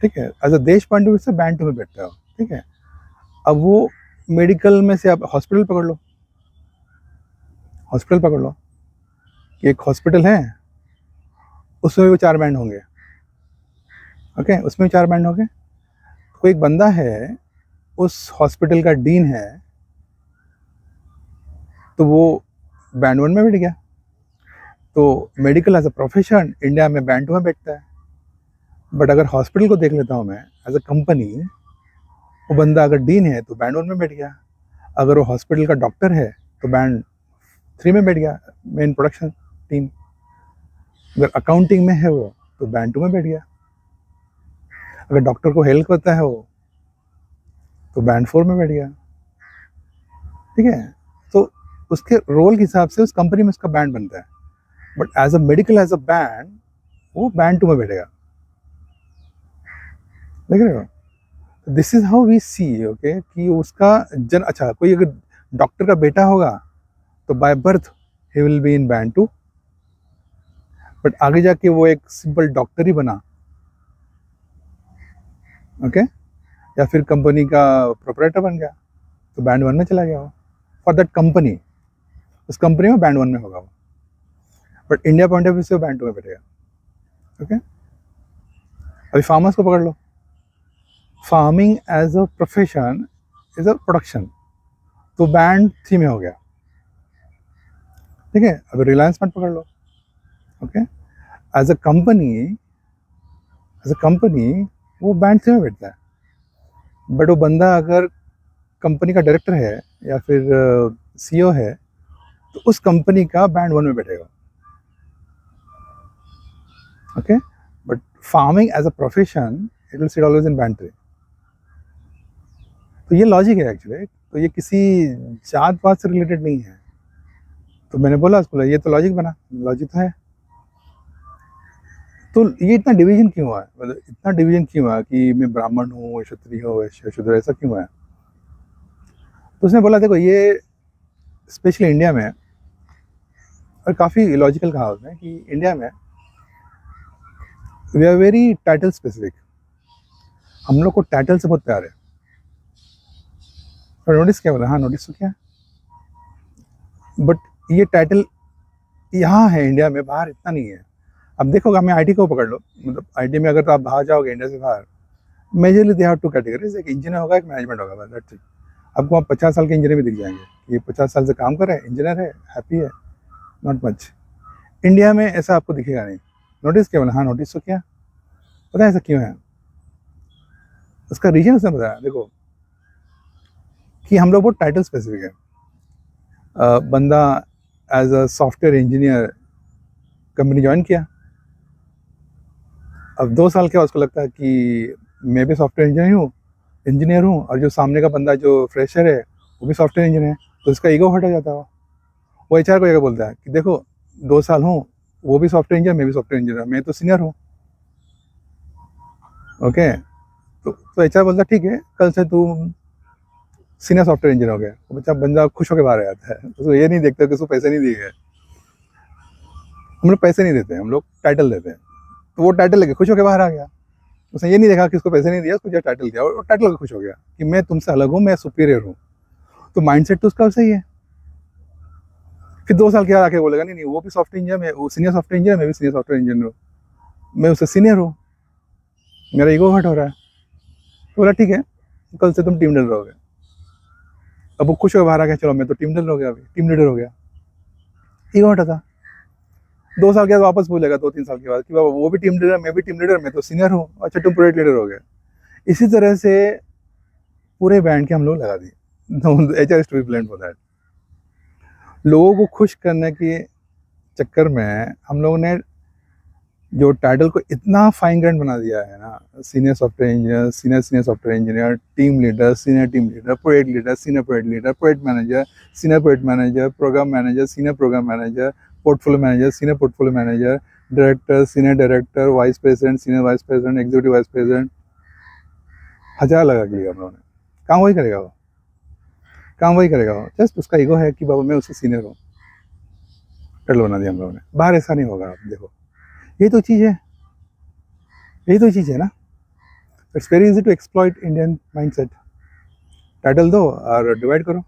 ठीक है, एज अ देश पॉइंट ऑफ व्यू से बैंड 2 में बैठता है। ठीक है, अब वो मेडिकल में से आप हॉस्पिटल पकड़ लो। हॉस्पिटल पकड़ लो कि एक हॉस्पिटल है, उसमें भी 4 बैंड होंगे। ओके, उसमें भी 4 बैंड होंगे। कोई एक बंदा है, उस हॉस्पिटल का डीन है, तो वो बैंड 1 में बैठ गया। तो medical as a profession India में बैंड 2 में बैठता है। बट अगर हॉस्पिटल को देख लेता हूँ मैं एज अ कंपनी, वो बंदा अगर डीन है तो बैंड 1 में बैठ गया। अगर वो हॉस्पिटल का डॉक्टर है तो बैंड 3 में बैठ गया, मेन प्रोडक्शन टीम। अगर अकाउंटिंग में है वो तो बैंड 2 में बैठ गया। अगर डॉक्टर को हेल्प करता है वो तो बैंड 4 में बैठ गया। ठीक है, तो उसके रोल के हिसाब से उस कंपनी में उसका बैंड बनता है। But as a medical as a band वो बैंड 2 में बैठेगा। देख रहे हो? This is how we see, okay, कि उसका जन, अच्छा कोई अगर डॉक्टर का बेटा होगा तो by birth he will be in band 2। But आगे जाके वो एक सिंपल डॉक्टर ही बना, ओके, या फिर कंपनी का प्रोपराइटर बन गया, तो बैंड 1 में चला गया वो। फॉर दैट कंपनी, उस कंपनी में बैंड 1 में होगा वो। But India point of view से वो बैंड 2 में बैठेगा। ओके, अभी फार्मर्स को पकड़ लो। Farming as a profession is a production, तो बैंड 3 में हो गया। ठीक है, अभी रिलायंस मत पकड़ लो। ओके, एज अ कंपनी, वो बैंड 3 में बैठता है। बट वो बंदा अगर कंपनी का डायरेक्टर है या फिर सीईओ है तो उस कंपनी का बैंड 1 में बैठेगा। Okay, but farming as a profession it will sit always in band 3। तो ये लॉजिक है एक्चुअली। तो ये किसी जात पात से रिलेटेड नहीं है। तो मैंने बोला उसको, ये तो लॉजिक बना, लॉजिक तो है। तो ये इतना डिवीजन क्यों हुआ है, मतलब इतना डिवीजन क्यों हुआ कि मैं ब्राह्मण हूँ, क्षत्रिय हूँ, वैश्य शूद्र, ऐसा क्यों हुआ है? तो उसने बोला देखो, ये स्पेशली इंडिया में, और काफ़ी लॉजिकल कहा उसने कि इंडिया में we are very title specific. हम लोग को टाइटल से बहुत प्यार है। तो नोटिस क्या बोला? हाँ, नोटिस तो क्या। बट ये टाइटल यहाँ है इंडिया में, बाहर इतना नहीं है। अब देखोगे, हमें आईटी को पकड़ लो, मतलब आईटी में अगर तो आप बाहर जाओगे इंडिया से बाहर, मेजरली दे हैव 2 कैटेगरीज, एक इंजीनियर होगा, एक मैनेजमेंट होगा, बस दैट्स इट। आपको वहाँ 50 साल के इंजीनियर भी दिख जाएंगे, ये 50 साल से काम कर रहे हैं, इंजीनियर है, हैप्पी है, नॉट मच। इंडिया में ऐसा आपको दिखेगा नहीं। नोटिस क्या बोला? हाँ, नोटिस तो क्या। पता है ऐसा क्यों है? उसका रीजन उसने बताया, देखो कि हम लोग बहुत टाइटल स्पेसिफिक है। बंदा as a software engineer company join किया, अब 2 साल के बाद उसको लगता है कि मैं भी सॉफ्टवेयर इंजीनियर हूँ और जो सामने का बंदा जो फ्रेशर है वो भी सॉफ्टवेयर इंजीनियर है, तो इसका ईगो हट जाता है। वो एचआर को जाकर बोलता है कि देखो 2 साल हूँ, वो भी सॉफ्टवेयर इंजीनियर, मैं भी सॉफ्टवेयर इंजीनियर, मैं तो सीनियर हूँ। ओके, तो एचआर बोलता है ठीक है, कल से तू सीनियर सॉफ्टवेयर इंजीनियर हो गया। वो बच्चा बंदा खुश होकर बाहर आ जाता है, उसको ये नहीं देखते कि उसको पैसे नहीं दिए गए। हम लोग पैसे नहीं देते, हम लोग टाइटल देते हैं। तो वो टाइटल लेके खुश होकर बाहर आ गया। उसने ये नहीं देखा कि उसको पैसे नहीं दिया, उसको जो टाइटल दिया और टाइटल लेकर खुश हो गया कि मैं तुमसे अलग हूँ, मैं सुपीरियर हूँ। तो माइंडसेट तो उसका सही है। फिर 2 साल के बाद आके बोलेगा नहीं नहीं, वो भी सॉफ्टवेयर इंजीनियर, मैं वो सीनियर सॉफ्टवेयर इंजीनियर, मैं भी सीनियर सॉफ्टवेयर इंजीनियर हूँ, मैं उससे सीनियर हूँ, मेरा ईगो हट हो रहा है। तो बोला ठीक है, कल से तुम टीम लीडर रहोगे। अब वो खुश होकर बाहर आ गया, चलो मैं तो टीम लीडर हो गया, अभी टीम लीडर हो गया, ईगो हटा था। 2 साल के बाद वापस बोलेगा, 2-3 साल के बाद कि बाबा वो भी टीम लीडर, मैं भी टीम लीडर, मैं तो सीनियर हूँ, अच्छा तुम प्रोजेक्ट लीडर हो गए। इसी तरह से पूरे बैंड के हम लोग लगा दिए। H R is to be blamed for that. लोगों को खुश करने के चक्कर में हम लोगों ने जो टाइटल को इतना फाइन ग्राइंड बना दिया है ना, senior software engineer, senior senior software engineer, team leader, senior team leader, project leader, senior project leader, project manager, senior project manager, programme manager, senior programme manager, portfolio manager, senior portfolio manager, director, senior director, vice president, senior vice president, executive vice president, 1000 लगा लिया हम लोगों ने। काम वही करेगा वो, काम वही करेगा वो, जस्ट उसका ईगो है कि बाबा मैं उससे सीनियर हूँ, टाइटल बना दिया हम लोगों ने। बाहर ऐसा नहीं होगा, आप देखो, यही तो चीज़ है, यही तो चीज़ है ना। It's very easy to exploit Indian mindset. Title दो और डिवाइड करो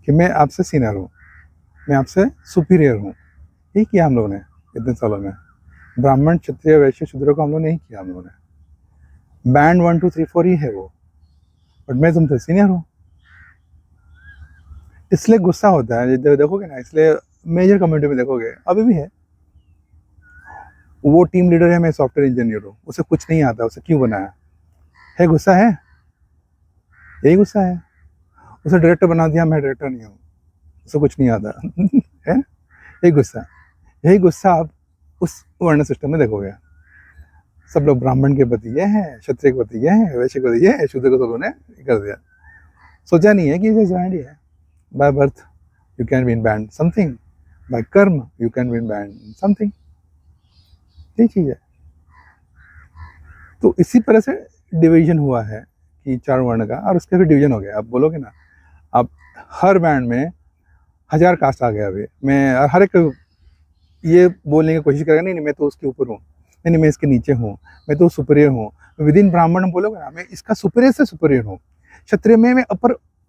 कि मैं आपसे सीनियर हूँ, मैं आपसे सुपीरियर हूँ। यही किया हम लोगों ने इतने सालों में। ब्राह्मण, क्षत्रिय, वैश्य, शूद्र को हम लोग ने यही किया हम लोगों ने। बैंड 1 2 3 4 ही है वो, बट मैं तुमसे सीनियर हूँ, इसलिए गुस्सा होता है। देखोगे ना, इसलिए मेजर कम्युनिटी में देखोगे अभी भी है, वो टीम लीडर है, मैं सॉफ्टवेयर इंजीनियर हूँ, उसे कुछ नहीं आता, उसे क्यों बनाया है? गुस्सा है, यही गुस्सा है। उसे डायरेक्टर बना दिया, मैं डायरेक्टर नहीं हूँ, उसे कुछ नहीं आता है, यही गुस्सा। यही गुस्सा आप उस वर्ण सिस्टम में देखोगे। सब लोग ब्राह्मण के प्रति ये है, क्षत्रिय के प्रति ये है, वैश्य के प्रति ये है, शूद्र को सब उन्होंने कर दिया। सोचा नहीं है कि ये ज्वाइंट ही है। By birth you can be in band something, by karma you can be in band something, यही चीज़ है। तो इसी तरह से डिवीजन हुआ है कि 4 वर्ण का, और उसके फिर डिवीजन हो गया। आप बोलोगे ना, आप हर बैंड में 1000 कास्ट आ गया अभी, मैं हर एक ये बोलने की कोशिश करेगा, नहीं नहीं मैं तो उसके ऊपर हूँ, नहीं नहीं मैं इसके नीचे हूँ, मैं तो सुपीरियर हूँ। विद इन ब्राह्मण बोलोगे ना, मैं इसका सुपीरियर से सुपीरियर हूँ। क्षत्रिय में मैं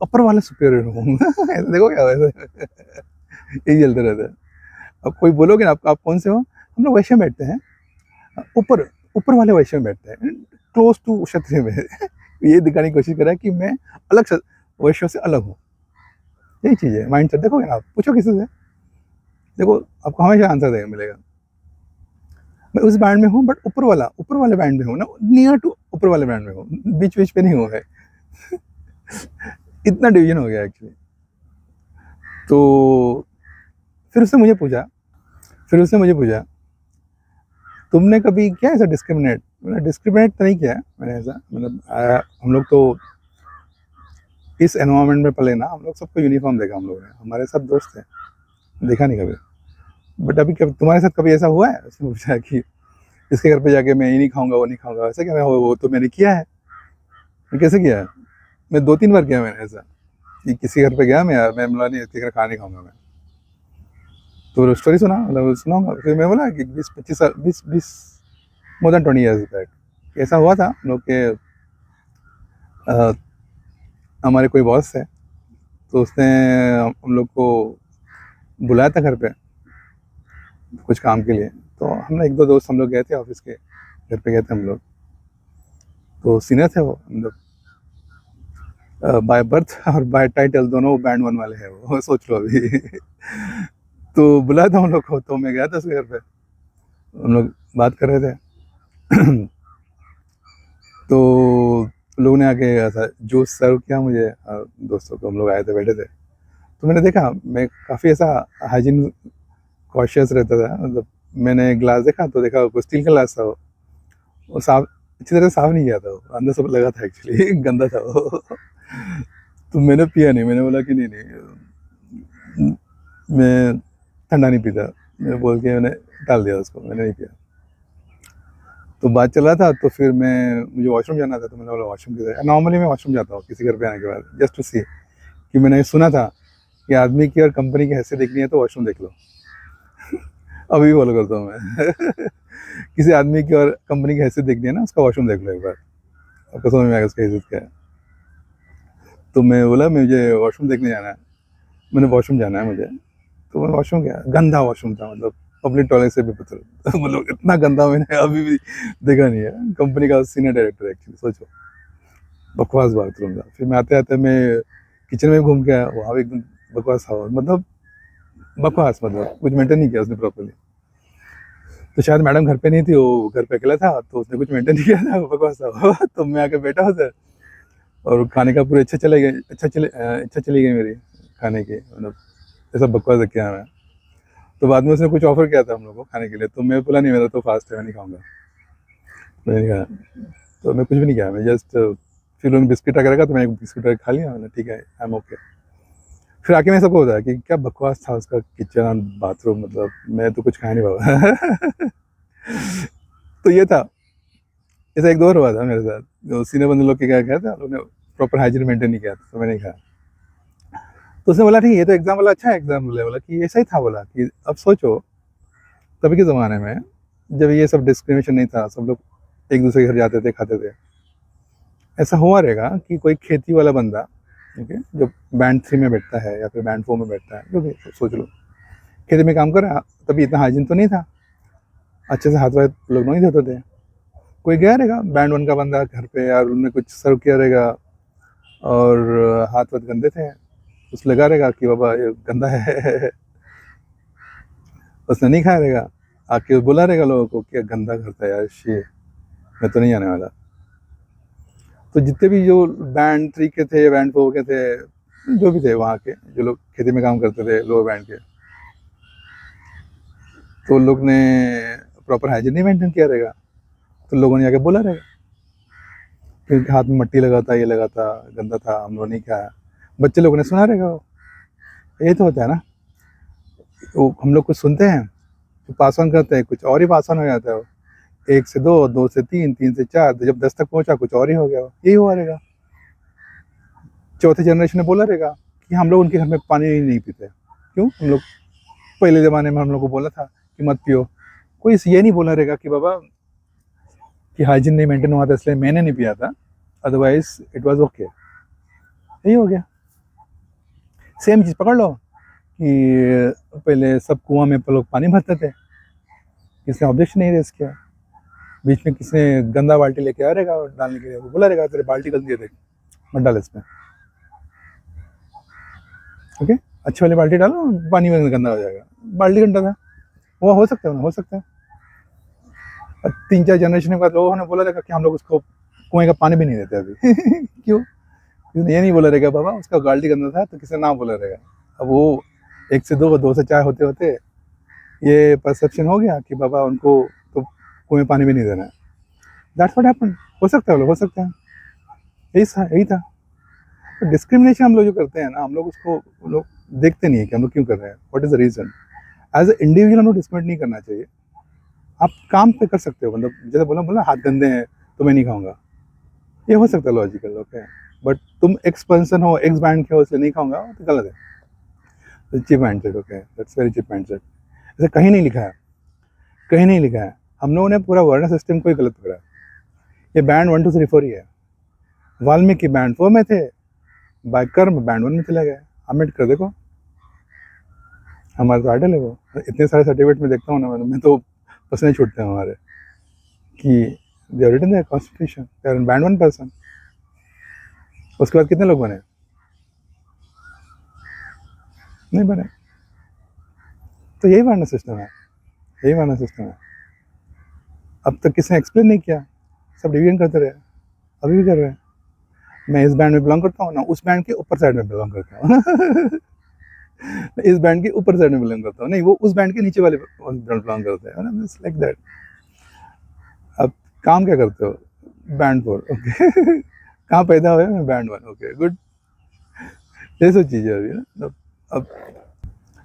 अपर वाला सुपीरियर हूँ देखो क्या वैसे यही चलते रहता है। अब कोई बोलोगे ना, आप कौन से हो, हम लोग वैश्य में बैठते हैं, ऊपर ऊपर वाले वैश्य में बैठते हैं, क्लोज टू क्षत्रिय में ये दिखाने की कोशिश करा कि मैं अलग वैश्यों से अलग हूँ। यही चीज़ है माइंड सेट। देखोगे ना, आप पूछो किसी से, देखो आपको हमेशा आंसर देगा मिलेगा। मैं उस बैंड में हूँ, बट ऊपर वाले बैंड में हूँ ना, नियर टू ऊपर वाले बैंड में हूँ, बीच बीच पे नहीं हूँ है इतना डिवीजन हो गया एक्चुअली। तो फिर उसने मुझे पूछा तुमने कभी क्या ऐसा डिस्क्रिमिनेट? मैंने डिस्क्रिमिनेट तो नहीं किया मैंने ऐसा, मतलब हम लोग तो इस एनवायरनमेंट में पले ना, हम लोग सबको यूनिफॉर्म देखा हम लोगों ने, हमारे सब दोस्त थे, देखा नहीं कभी। बट अभी कभी तुम्हारे साथ कभी ऐसा हुआ है? उसने पूछा कि इसके घर पे जाके मैं ये नहीं खाऊंगा, वो नहीं खाऊंगा, वैसे क्या? वो तो मैंने किया है। मैं कैसे किया है? मैं 2-3 बार किया मैंने ऐसा कि किसी घर पे गया मैं बोला नहीं इसके घर खाना नहीं खाऊंगा मैं। तो स्टोरी सुना, मतलब सुनाऊंगा। फिर मैं बोला कि 20-25 साल, 20 मोर देन 20 ईयर्स बैक ऐसा हुआ था। हम लोग के हमारे कोई बॉस है, तो उसने हम लोग को बुलाया था घर पे कुछ काम के लिए। तो हम 1-2 दोस्त हम लोग गए थे, ऑफिस के घर पे गए थे हम लोग। तो सीनियर थे वो, हम लोग बाय बर्थ और बाय टाइटल दोनों बैंड 1 वाले हैं वो सोच लो अभी तो बुलाया था हम लोग को, तो मैं गया था उसके घर पे, हम लोग बात कर रहे थे तो लोगों ने आके ऐसा जूस सर्व किया मुझे, दोस्तों को, हम लोग आए थे, बैठे थे। तो मैंने देखा, मैं काफ़ी ऐसा हाइजीन कॉशियस रहता था, मतलब मैंने ग्लास देखा तो देखा वो स्टील का ग्लास था, वो साफ अच्छी तरह साफ नहीं किया था, वो अंदर सब लगा था एक्चुअली गंदा था वो तो मैंने पिया नहीं, मैंने बोला कि नहीं नहीं मैं ठंडा नहीं पीता, मैं बोल के मैंने डाल दिया उसको, मैंने नहीं पिया। तो बात चल रहा था, तो फिर मुझे वॉशरूम जाना था, तो मैंने बोला वॉशरूम किधर? नॉर्मली मैं वॉशरूम जाता हूँ किसी घर पे आने के बाद, जस्ट टू सी, कि मैंने सुना था कि आदमी की और कंपनी की हैसियत देखनी है तो वॉशरूम देख लो अभी भी फॉलो करता हूँ मैं किसी आदमी की और कंपनी की हैसियत देखनी है ना, उसका वॉशरूम देख लो एक बार, आपको समझ में आएगा उसकी हैसियत क्या है। तो मैं बोला मुझे वॉशरूम देखने जाना है, मैंने वॉशरूम जाना है मुझे। तो मैं वॉशरूम गया, गंदा वॉशरूम था, मतलब पब्लिक टॉयलेट से भी पता मतलब इतना गंदा मैंने अभी भी देखा नहीं है। कंपनी का सीनियर डायरेक्टर एक्चुअली, सोचो, बकवास बाथरूम था। फिर मैं आते आते मैं किचन में घूम के आया, वहाँ भी एकदम बकवास था, मतलब बकवास, मतलब कुछ मेंटेन नहीं किया उसने प्रॉपर्ली। तो शायद मैडम घर पे नहीं थी, वो घर पे अकेला था, तो उसने कुछ मेंटेन नहीं किया था, बकवास था तो मैं आके बैठा उधर, और खाने का पूरी इच्छा चली गई मेरी खाने की, मतलब ऐसा बकवास देख के आया मैं। तो बाद में उसने कुछ ऑफर किया था हम लोग को खाने के लिए, तो मैं बोला नहीं, मेरा तो फास्ट है, मैं नहीं खाऊंगा। मैंने कहा, तो मैं कुछ भी नहीं किया, मैं जस्ट फिर उन्होंने बिस्किट रखा रखा तो मैंने बिस्किट खा लिया, मैंने ठीक है आई एम ओके। फिर आके मैं सबको बताया कि क्या बकवास था उसका किचन बाथरूम, मतलब मैं तो कुछ खाया नहीं बाबा। तो ये था, ऐसा एक दो बार हुआ था मेरे साथ, जो सीनियर बंदे लोग के क्या कहते हैं, लोग ने प्रॉपर हाइजीन मेंटेन नहीं किया था, तो मैंने नहीं खाया। तो उसने बोला ठीक, ये तो एग्जाम वाला अच्छा है, एग्जाम बोला कि ऐसा ही था, बोला कि अब सोचो तभी के ज़माने में जब ये सब डिस्क्रिमिनेशन नहीं था, सब लोग एक दूसरे के घर जाते थे, खाते थे, ऐसा हुआ रहेगा कि कोई खेती वाला बंदा, ठीक है, जो बैंड 3 में बैठता है या फिर बैंड 4 में बैठता है, जो भी सोच लो, खेती में काम कर रहा, तभी इतना हाइजीन तो नहीं था, अच्छे से हाथ वाथ लोग नहीं धोते थे। कोई गया रहेगा बैंड 1 का बंदा घर पे, यार उन्होंने कुछ सर्व किया रहेगा और हाथ वाथ गंदे थे, उस लगा रहेगा कि बाबा ये गंदा है। उसने नहीं खाया रहेगा, आके बोला रहेगा लोगों को कि गंदा करता है यार, शी मैं तो नहीं आने वाला। तो जितने भी जो बैंड 3 के थे, बैंड 4 के थे, जो भी थे वहाँ के जो लोग खेती में काम करते थे लोअर बैंड के, तो लोग ने प्रॉपर हाइजीन नहीं मेंटेन किया रहेगा, तो लोगों ने आके बोला रहेगा कि हाथ में मट्टी लगा था, ये लगा था, गंदा था, हम लोग नहीं खाया। बच्चे लोगों ने सुना रहेगा वो, यही तो होता है ना, वो हम लोग कुछ सुनते हैं तो पास ऑन करते हैं, कुछ और ही पास ऑन हो जाता है वो, 1 से 2, 2 से 3, 3 से 4, तो जब 10 तक पहुंचा कुछ और ही हो गया, यही हुआ रहेगा। चौथे जनरेशन ने बोला रहेगा कि हम लोग उनके घर में पानी नहीं पीते, क्यों, हम लोग पहले ज़माने में हम लोग को बोला था कि मत पियो। कोई ये नहीं बोला रहेगा कि बाबा कि हाइजीन नहीं मेंटेन हुआ था इसलिए मैंने नहीं पिया था, अदरवाइज इट वाज ओके, यही हो गया। सेम चीज़ पकड़ लो कि पहले सब कुआं में लोग पानी भरते थे, किसी ने ऑब्जेक्शन नहीं रेज किया, बीच में किसी ने गंदा बाल्टी लेके आ रहेगा डालने के लिए, वो बोला रहेगा तेरे बाल्टी गंदी है देख, मत डाल इसमें, ओके, अच्छी वाली बाल्टी डालो, पानी में गंदा हो जाएगा, बाल्टी गंदा था, वो हो सकता है ना, हो सकता है। 3-4 जनरेशन के बाद लोगों ने बोला रहेगा कि हम लोग उसको कुएं का पानी भी नहीं देते अभी। क्यों, ये नहीं बोला रहेगा बाबा उसका बाल्टी गंदा था, तो किसी ना बोला रहेगा। अब वो 1 से 2, 2 से 4 होते होते ये परसेप्शन हो गया कि बाबा उनको तो कुएं पानी भी नहीं देना है, दैट्स व्हाट हैपेंड। हो सकता है, हो सकता है, यही था। तो डिस्क्रिमिनेशन हम लोग जो करते हैं ना, हम लोग उसको लोग देखते नहीं है कि हम लोग क्यों कर रहे हैं, what is the reason. As a individual हम लोग डिस्क्रिमिनेट नहीं करना चाहिए। आप काम पे कर सकते हो, मतलब जैसे बोला हाथ गंदे हैं तो मैं नहीं खाऊंगा, ये हो सकता है लॉजिकल, ओके, बट तुम एक्स पर्सन हो, एक्स बैंड के हो इसलिए नहीं खाऊंगा, तो गलत है, cheap mind set, okay, that's very cheap mind set. ऐसा कहीं नहीं लिखा है, कहीं नहीं लिखा है, हम लोगों ने पूरा वर्ण सिस्टम को ही गलत पकड़ा है। ये बैंड 1 2 3 4 ही है, वाल्मीकि बैंड 4 में थे, बाय कर्म बैंड 1 में चले गए। अम्बेडकर देखो, हमारे तो आइडल है वो, इतने सारे सर्टिफिकेट में देखता हूँ ना मैं तो पसीने छूटते हैं हमारे कि they are written the constitution, they are band 1 person. उसके बाद कितने लोग बने, नहीं बने। तो यही वर्ण सिस्टम है, यही वर्ण सिस्टम है। अब तक किसने एक्सप्लेन नहीं किया, सब डिवीजन करते रहे, अभी भी कर रहे हैं। मैं इस बैंड में बिलोंग करता हूँ ना, उस बैंड के ऊपर साइड में बिलोंग करता हूँ। इस बैंड के ऊपर साइड में बिलोंग करता हूँ, नहीं वो उस बैंड के नीचे वाले बिलोंग करते हैं, लाइक दैट। अब काम क्या करते हो, बैंड 4, ओके। कहाँ पैदा हुए, मैं बैंड 1, ओके गुड, ये सब चीज़ें अभी ना। अब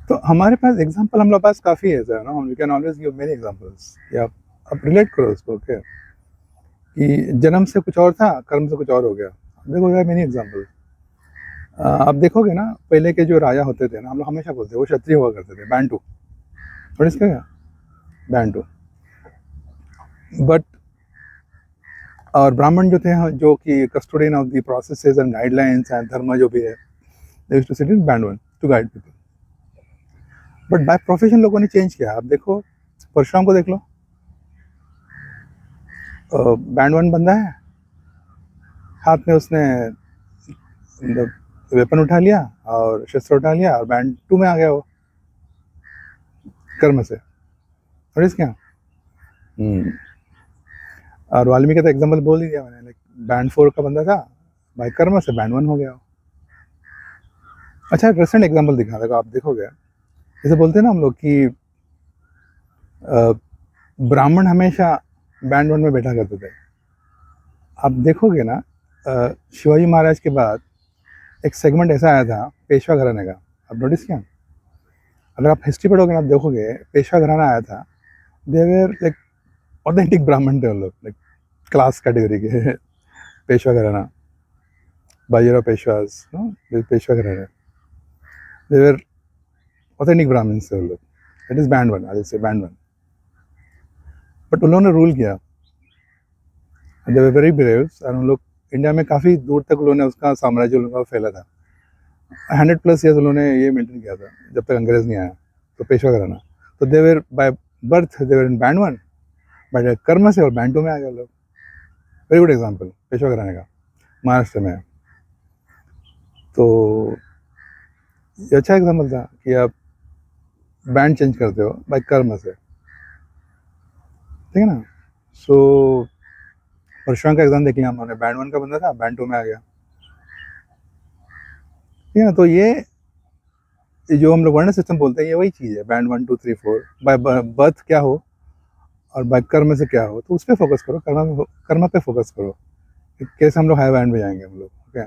तो हमारे पास एग्जांपल, हम लोग पास काफ़ी है सर ना, we can always give many examples, या आप रिलेट करो उसको, ओके, कि जन्म से कुछ और था, कर्म से कुछ और हो गया। देखो यार मेनी एग्जांपल, आप देखोगे ना, पहले के जो राजा होते थे ना, हम लोग हमेशा बोलते वो क्षत्रिय हुआ करते थे, बैंड 2, और इसका क्या, बैंड 2, बट और ब्राह्मण जो थे, जो कि custodian of the processes and guidelines and dharma जो भी है, they used to sit in band 1 to guide people. But by profession लोगों ने चेंज किया। आप देखो परशुराम को देख लो, बैंड 1 बंदा है, हाथ में उसने वेपन उठा लिया और शस्त्र उठा लिया और बैंड 2 में आ गया वो, कर्म से, और इस क्या। और वाल्मीकि का एग्जाम्पल बोल ही दिया मैंने, बैंड 4 का बंदा था, भाई कर्म से बैंड 1 हो गया। अच्छा रिसेंट एग्जाम्पल दिखा देखो, आप देखोगे, जैसे बोलते हैं ना हम लोग कि ब्राह्मण हमेशा बैंड वन में बैठा करते थे। आप देखोगे ना, शिवाजी महाराज के बाद एक सेगमेंट ऐसा आया था पेशवा घराने का, आप नोटिस किया? अगर आप हिस्ट्री पढ़ोगे ना, आप देखोगे पेशवा घराना आया था। दे वेर लाइक ऑथेंटिक ब्राह्मण थे उन लोग, लाइक क्लास कैटेगरी के पेशवा घराना, बाजीराव पेशवास, पेशवा घराना, दे वेर ऑथेंटिक ब्राह्मण्स थे उन लोग। That is bend one, I will say bend one. But उन्होंने रूल किया, दे वर वेरी ब्रेव, और उन लोग इंडिया में काफ़ी दूर तक उन्होंने उसका साम्राज्य उनका फैला था। 100+ ईयर्स उन्होंने ये मेंटेन किया था जब तक अंग्रेज नहीं आया, तो पेशवा घराना। तो they were by birth they were in bend one, but कर्म से और बैंड टू में आ गए लोग। वेरी गुड एग्जाम्पल पेशवा घराने का, महाराष्ट्र में। तो ये अच्छा एग्जाम्पल था कि आप बैंड चेंज करते हो बाय कर्म से, ठीक है ना। सो परशुराम का एग्जाम देख लिया हमने, बैंड वन का बंदा था, बैंड टू में आ गया, ठीक है ना। तो ये जो हम लोग वर्ण सिस्टम बोलते हैं, ये वही चीज़ है, बैंड 1 2 3 4। बाय बर्थ क्या हो और बाय कर्म से क्या हो, तो उस पर फोकस करो, कर्म पे फोकस करो, कैसे हम लोग हाई बैंड में जाएंगे हम लोग, ओके।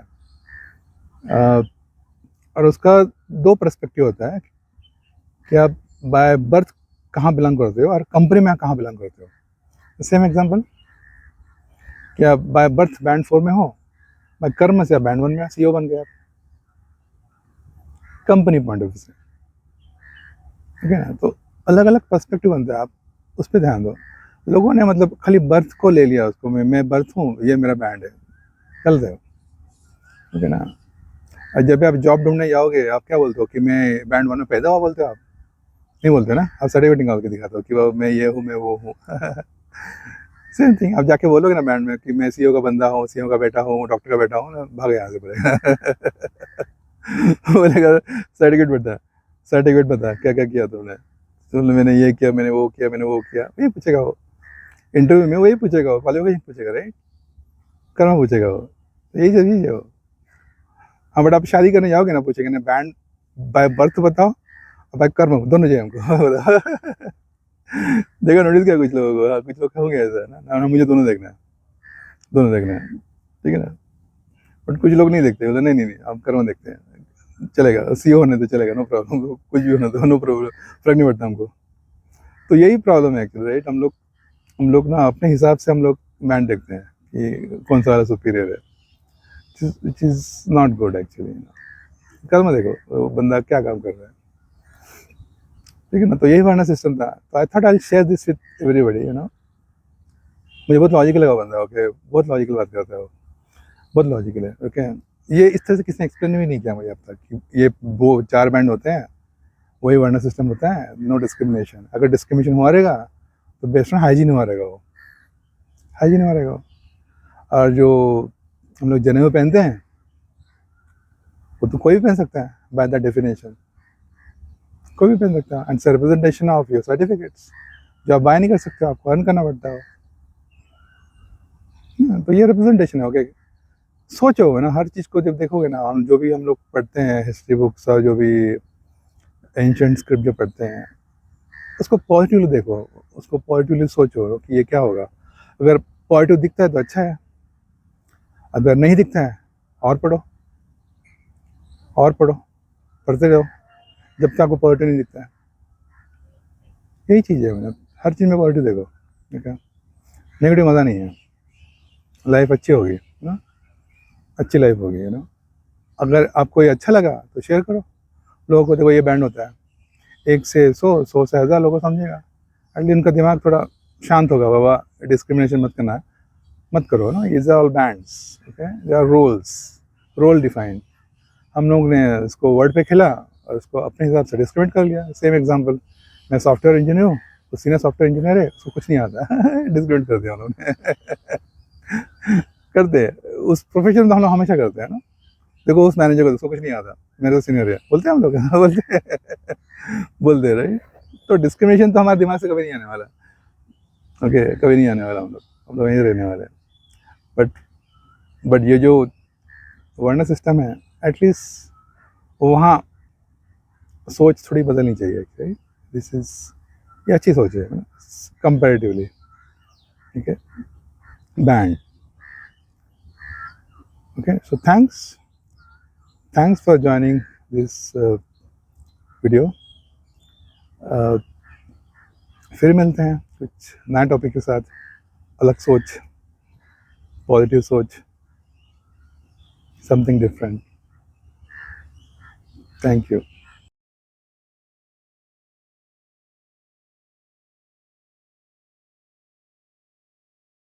और उसका दो पर्सपेक्टिव होता है कि आप बाय बर्थ कहाँ बिलोंग करते हो और कंपनी में कहाँ बिलोंग करते हो। सेम एग्जांपल कि आप बाय बर्थ बैंड 4 में हो, बाय कर्म से आप बैंड 1 में सीईओ बन गए आप, कंपनी पॉइंट ऑफ व्यू से, ठीक है ना। तो अलग अलग पर्सपेक्टिव बनता है, आप उस पर ध्यान दो। लोगों ने मतलब खाली बर्थ को ले लिया उसको, मैं बर्थ हूँ, ये मेरा बैंड है, गलत है, ठीक है ना। और जब भी आप जॉब ढूंढने जाओगे, आप क्या बोलते हो कि मैं बैंड 1 में पैदा हुआ, बोलते हो आप? नहीं बोलते ना, आप सर्टिफिकेट निकाल के दिखाते हो कि वो मैं ये हूँ, मैं वो हूँ। सेम थिंग, आप जाके बोलोगे ना बैंड में कि मैं सीईओ का बंदा हूँ, सीईओ का बेटा हूँ, डॉक्टर का बेटा हूँ ना, भाग यहाँ से बोलेगा। बोलेगा सर्टिफिकेट बता, सर्टिफिकेट बता, क्या क्या किया तुमने। तुमने मैंने ये किया, मैंने वो किया, मैंने वो किया, वही पूछेगा वो इंटरव्यू में, वही पूछेगा वो, कॉलेज वही पूछेगा, राइट, कर्म पूछेगा वो, यही चीज़ है वो। हाँ, बट आप शादी करने जाओगे ना, पूछेंगे ना बैंड बाय बर्थ बताओ और बाय कर्म दोनों चाहिए हमको। देखो नोटिस किया कुछ लोगों को, हाँ, कुछ लोग होंगे ऐसा ना, ना मुझे दोनों देखना है, दोनों देखना है, ठीक है ना। बट कुछ लोग नहीं देखते, बोलते नहीं नहीं नहीं, आप कर्म देखते हैं, चलेगा, सीईओ होने तो चलेगा, नो प्रॉब्लम, कुछ भी होना तो नो प्रॉब्लम, फर्क नहीं पड़ता हमको। तो यही प्रॉब्लम है एक्चुअली, राइट। हम लोग ना अपने हिसाब से हम लोग बैंड देखते हैं कि कौन सा वाला सुपीरियर है, which is not good actually. कर्म देखो वो बंदा क्या काम कर रहा है, ठीक है ना। तो यही वाला सिस्टम था, तो I thought I share this with everybody, मुझे बहुत लॉजिकल लगा बंदा, ओके, बहुत लॉजिकल बात करता है वो, बहुत लॉजिकल है, ओके। ये इस तरह से किसी ने एक्सप्लेन भी नहीं किया मुझे अब तक कि ये वो 4 बैंड होते हैं, वही वर्ण सिस्टम होता है, नो डिस्क्रिमिनेशन। अगर डिस्क्रिमिनेशन हुआ रहेगा तो बेस्ट ऑन हाइजीन हुआ रहेगा वो, हाइजीन हुआ रहेगा। और जो हम लोग जनेऊ पहनते हैं, वो तो कोई भी पहन सकता है बाय द डेफिनेशन, कोई भी पहन सकता है, and representation of your certificates, जो आप बाय नहीं कर सकते, आपको अर्न करना पड़ता है। तो ये रिप्रेजेंटेशन है, ओके। सोचो ना, हर चीज़ को जब देखोगे ना, हम जो भी हम लोग पढ़ते हैं हिस्ट्री बुक्स और जो भी एंशिएंट स्क्रिप्ट जो पढ़ते हैं, उसको पॉजिटिवली देखो, उसको पॉजिटिवली सोचो कि ये क्या होगा। अगर पॉजिटिव दिखता है तो अच्छा है, अगर नहीं दिखता है और पढ़ो, और पढ़ो, पढ़ते रहो जब तक आपको पॉजिटिव नहीं दिखता है। यही चीज़ है, मतलब हर चीज़ में पॉजिटिव देखो, ठीक है। नेगेटिव मज़ा नहीं है, लाइफ अच्छी होगी ना, अच्छी लाइफ होगी, अगर आपको ये अच्छा लगा तो शेयर करो लोगों को, देखो ये बैंड होता है, 1 से 100, 100 से 1000 लोगों को समझेगा, एटलीस्ट उनका दिमाग थोड़ा शांत होगा, बाबा डिस्क्रिमिनेशन मत करना, मत करो ना, is all bands, okay, they are rules, role defined. हम लोग ने इसको वर्ड पे खेला और उसको अपने हिसाब से डिस्क्रिमिनेट कर लिया। सेम एग्जांपल, मैं सॉफ्टवेयर इंजीनियर हूँ, तो सीनियर सॉफ्टवेयर इंजीनियर है, उसको कुछ नहीं आता, डिस्क्रिमिनेट कर दिया उन्होंने। करते हैं, उस प्रोफेशन में हम लोग हमेशा करते हैं ना, देखो उस मैनेजर को, उसको कुछ नहीं आता, मेरे तो सीनियर है, बोलते हैं हम लोग। बोलते हैं राइट। तो डिस्क्रिमिनेशन तो हमारे दिमाग से कभी नहीं आने वाला, ओके, कभी नहीं आने वाला, हम लोग वहीं रहने वाले हैं। बट ये जो वर्ण सिस्टम है, एटलीस्ट वहाँ सोच थोड़ी बदलनी चाहिए, दिस इज ये अच्छी सोच है कंपैरेटिवली, ठीक है, band. Okay, so thanks for joining this video. फिर मिलते हैं कुछ नया टॉपिक के साथ, अलग सोच, पॉजिटिव सोच, समथिंग डिफरेंट। Thank you.